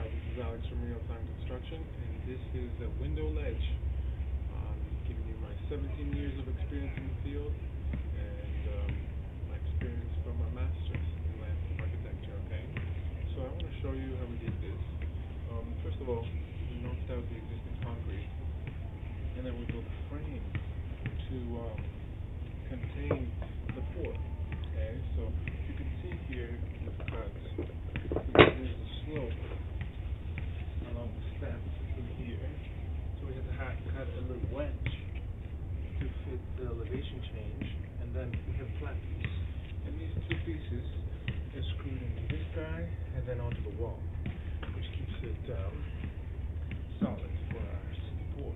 This is Alex from Real Time Construction, and this is a window ledge. Giving you my 17 years of experience in the field and my experience from a master's in landscape architecture. Okay, so I want to show you how we did this. First of all, we knocked out the existing concrete, and then we built a frame to contain the pour. Okay, so you can see here we've cut. There's a slope along the steps in here, so we had to cut a little wedge to fit the elevation change, and then we have flat piece. And these two pieces are screwed into this guy and then onto the wall, which keeps it solid for our pour.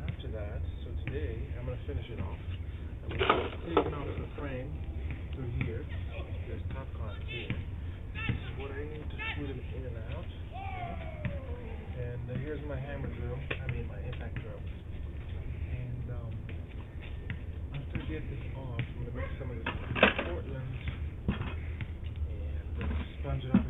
After that, so today I'm going to finish it off. I'm going to take it off the frame through here. There's top cons here. This is what I need to screw them in and out. And here's my hammer drill, my impact drill. And after I get this off, I'm going to make some of this Portland and sponge it off